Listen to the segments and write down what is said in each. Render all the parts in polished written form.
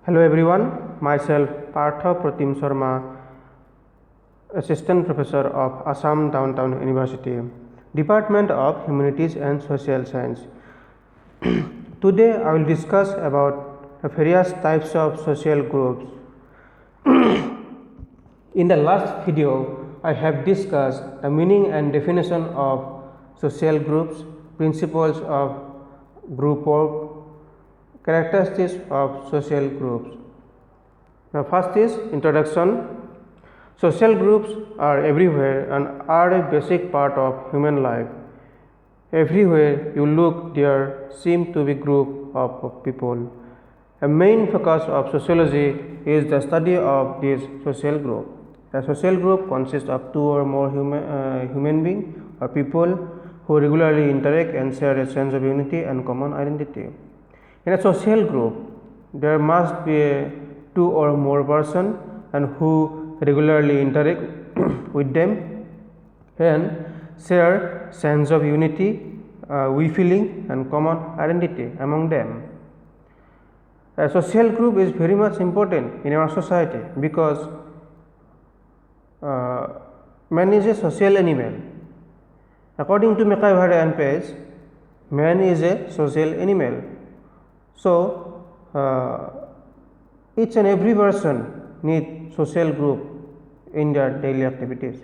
Hello everyone, myself Partha Pratim Sharma, Assistant Professor of Assam Downtown University, Department of Humanities and Social Science. Today I will discuss about the various types of social groups. In the last video, I have discussed the meaning and definition of social groups, principles of group work, characteristics of social groups. Now first is introduction. Social groups are everywhere and are a basic part of human life. Everywhere you look, there seem to be group of people. A main focus of sociology is the study of this social group. A social group consists of two or more human beings or people who regularly interact and share a sense of unity and common identity. In a social group, there must be two or more persons and who regularly interact with them and share sense of unity, feeling and common identity among them. A social group is very much important in our society because man is a social animal. According to McIver and Page, man is a social animal. So, each and every person needs social group in their daily activities,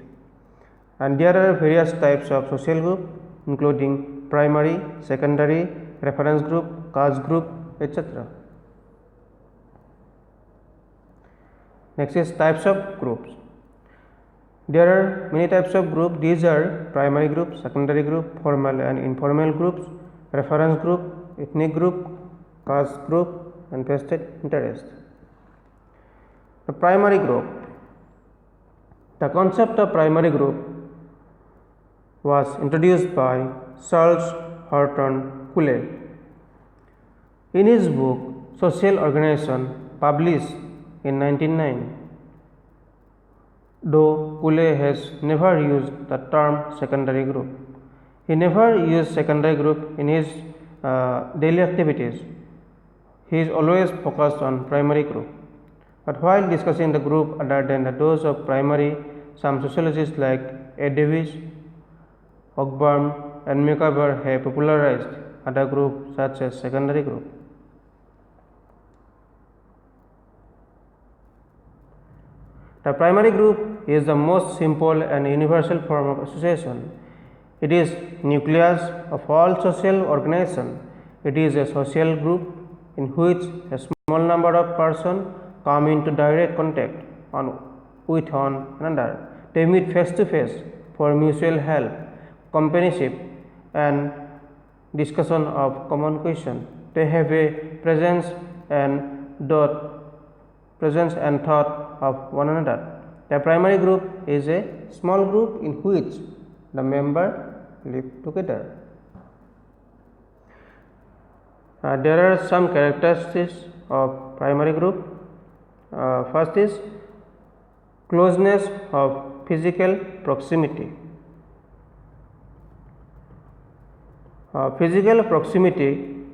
and there are various types of social group including primary, secondary, reference group, caste group, etc. Next is types of groups. There are many types of groups. These are primary group, secondary group, formal and informal groups, reference group, ethnic group, caste group and vested interest. The primary group. The concept of primary group was introduced by Charles Horton Cooley. In his book Social Organization, published in 1909, though Cooley has never used the term secondary group. He never used secondary group in his daily activities. He is always focused on primary group. But while discussing the group other than those of primary, some sociologists like A. Davis, Ogburn and McIver have popularized other groups such as secondary group. The primary group is the most simple and universal form of association. It is nucleus of all social organization. It is a social group in which a small number of persons come into direct contact with one another. They meet face to face for mutual help, companionship and discussion of common questions. They have a presence and thought of one another. The primary group is a small group in which the members live together. There are some characteristics of primary group. First is closeness of physical proximity. Physical proximity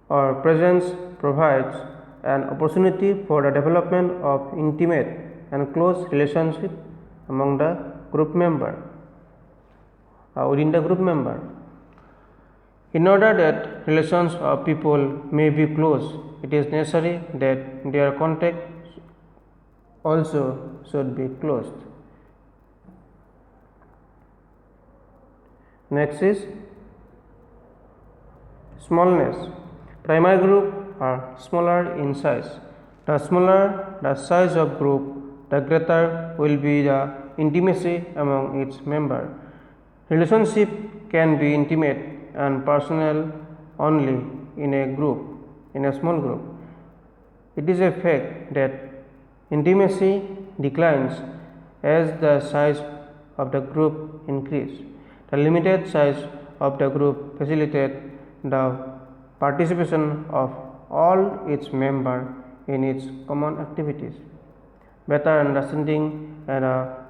or presence provides an opportunity for the development of intimate and close relationship among the group member, within the group member. In order that relations of people may be close, it is necessary that their contact also should be closed. Next is smallness. Primary group are smaller in size. The smaller the size of group, the greater will be the intimacy among its members. Relationship can be intimate and personal only in a small group. It is a fact that intimacy declines as the size of the group increases. The limited size of the group facilitates the participation of all its members in its common activities. Better understanding and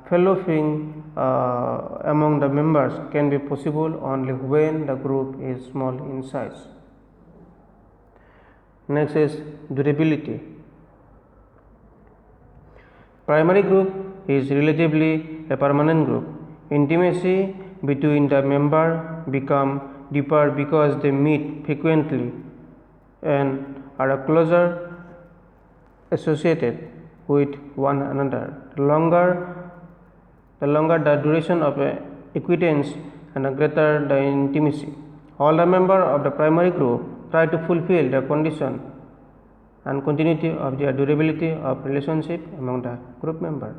fellowing among the members can be possible only when the group is small in size. Next is durability. Primary group is relatively a permanent group. Intimacy between the member become deeper because they meet frequently and are closer associated with one another. The longer the duration of acquaintance and the greater the intimacy. All the members of the primary group try to fulfill the condition and continuity of the durability of relationship among the group member.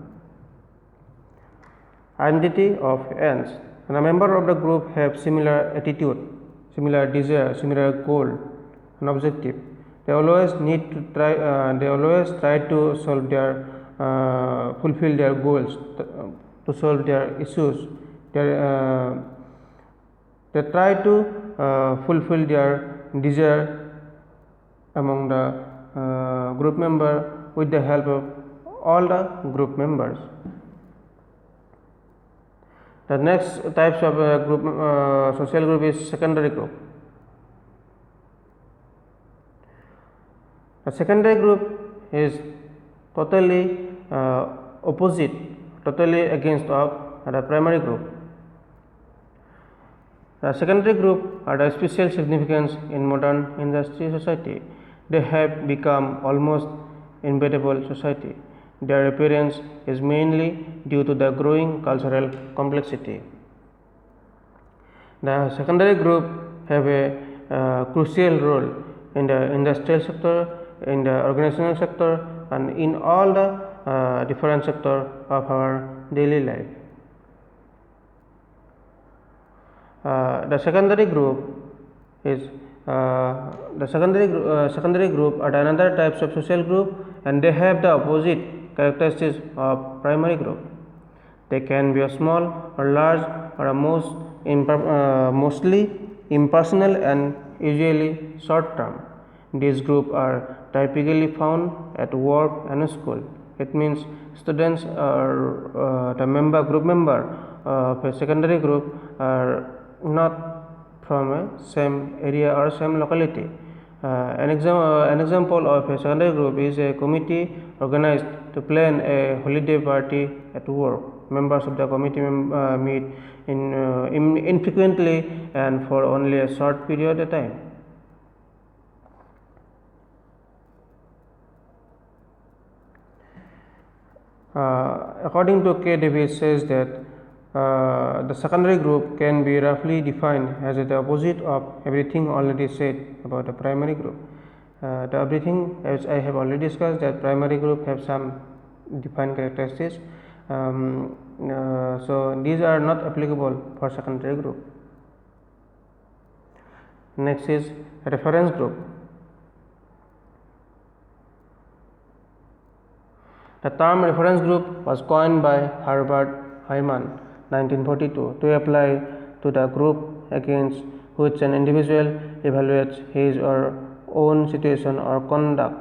Identity of ends. When a member of the group have similar attitude, similar desire, similar goal and objective, they always try to solve their fulfill their goals, to solve their issues. They try to fulfill their desire among the group member with the help of all the group members. The next types of social group is secondary group. The secondary group is totally opposite, totally against of the primary group. The secondary group are the special significance in modern industry society. They have become almost inevitable society. Their appearance is mainly due to the growing cultural complexity. The secondary group have a crucial role in the industrial sector, in the organizational sector, and in all the different sectors of our daily life. The secondary group is secondary group are another types of social group, and they have the opposite characteristics of primary group. They can be a small or large or a mostly impersonal and usually short term. These groups are typically found at work and school. It means students or the group member of a secondary group are not from a same area or same locality. An example of a secondary group is a committee organized to plan a holiday party at work. Members of the committee meet infrequently and for only a short period of time. According to K. Davis says that the secondary group can be roughly defined as the opposite of everything already said about the primary group. The everything, as I have already discussed, that primary group have some defined characteristics. So these are not applicable for secondary group. Next is reference group. The term reference group was coined by Herbert Hyman 1942 to apply to the group against which an individual evaluates his or own situation or conduct.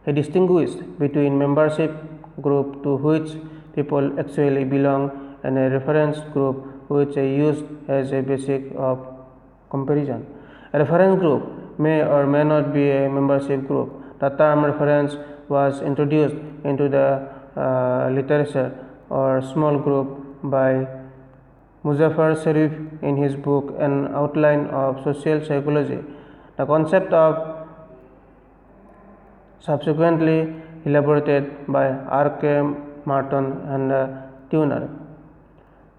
He distinguished between membership group to which people actually belong and a reference group which is used as a basis of comparison. A reference group may or may not be a membership group. The term reference was introduced into the literature or small group by Muzaffar Sharif in his book An Outline of Social Psychology. The concept of subsequently elaborated by R.K. Martin and Tuner.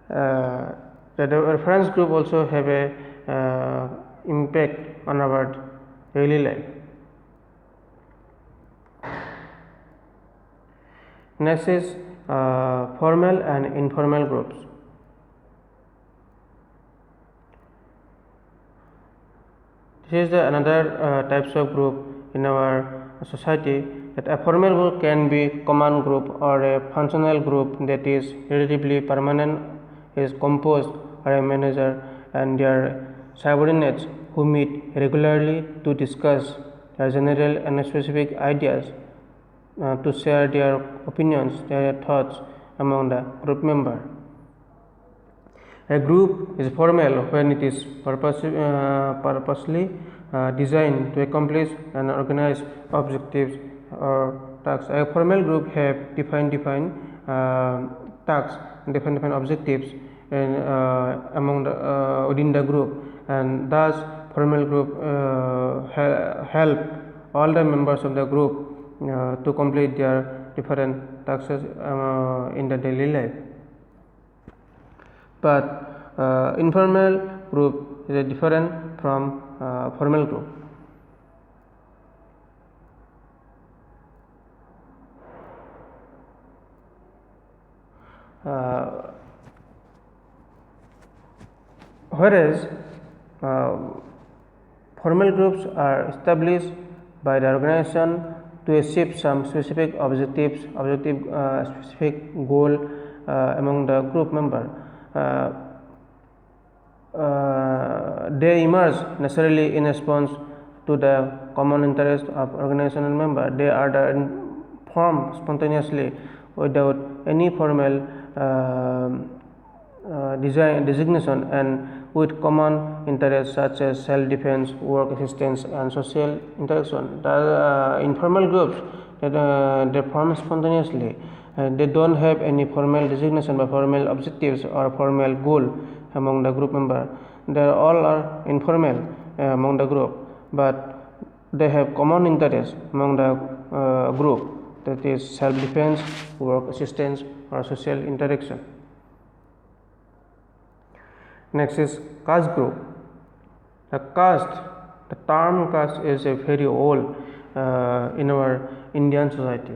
The reference group also have a impact on our daily life. Next is formal and informal groups. This is another types of group in our society. That a formal group can be command group or a functional group that is relatively permanent, is composed by a manager and their subordinates who meet regularly to discuss their general and specific ideas, to share their opinions, their thoughts among the group member. A group is formal when it is purposely designed to accomplish and organize objectives or tasks. A formal group have defined tasks, different objectives and among the within the group, and thus formal group help all the members of the group to complete their different tasks in the daily life. But informal group is different from formal group. Whereas formal groups are established by the organization to achieve some specific specific goal among the group member. They emerge naturally in response to the common interest of organizational member. They are formed spontaneously without any formal designation and with common interests such as self-defense, work assistance, and social interaction. The informal groups they form spontaneously. They don't have any formal designation by formal objectives or formal goal among the group member. They all are informal among the group, but they have common interest among the group, that is self-defense, work assistance, or social interaction. Next is caste group. The term caste is a very old in our Indian society.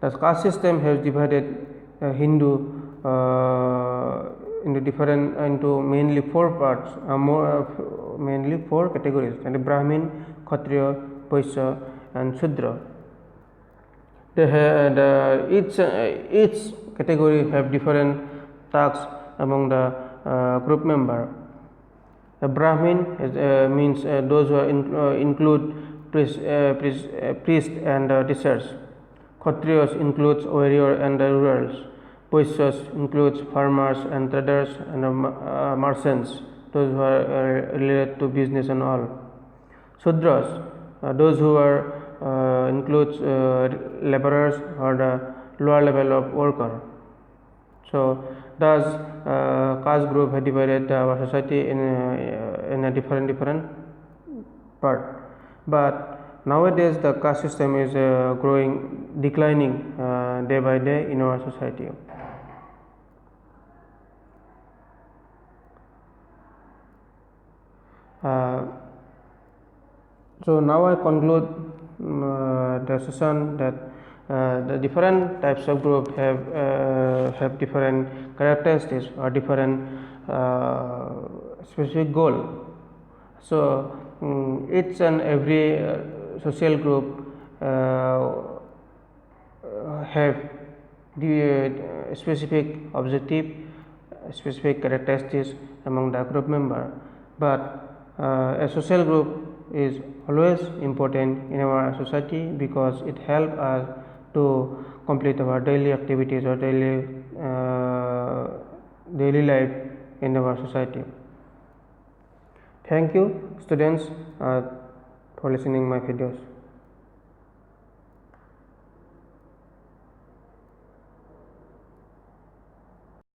The caste system has divided Hindu into mainly four parts, mainly four categories: and Brahmin, Kshatriya, Vaishya, and Shudra. They have each category have different tasks among the group member. The Brahmin means those who include priests and teachers. Kshatriyas includes warriors and rurals. Vaishyas includes farmers and traders and merchants, those who are related to business and all. Shudras, those who are includes laborers or the lower level of worker. So thus caste group have divided our society in a different part. But nowadays the caste system is declining day by day in our society. So now I conclude the session that the different types of group have different characteristics or different specific goal. So each and every social group have the specific objective, specific characteristics among the group member, but a social group is always important in our society because it helps us to complete our daily activities or daily life in our society. Thank you, students, for listening my videos.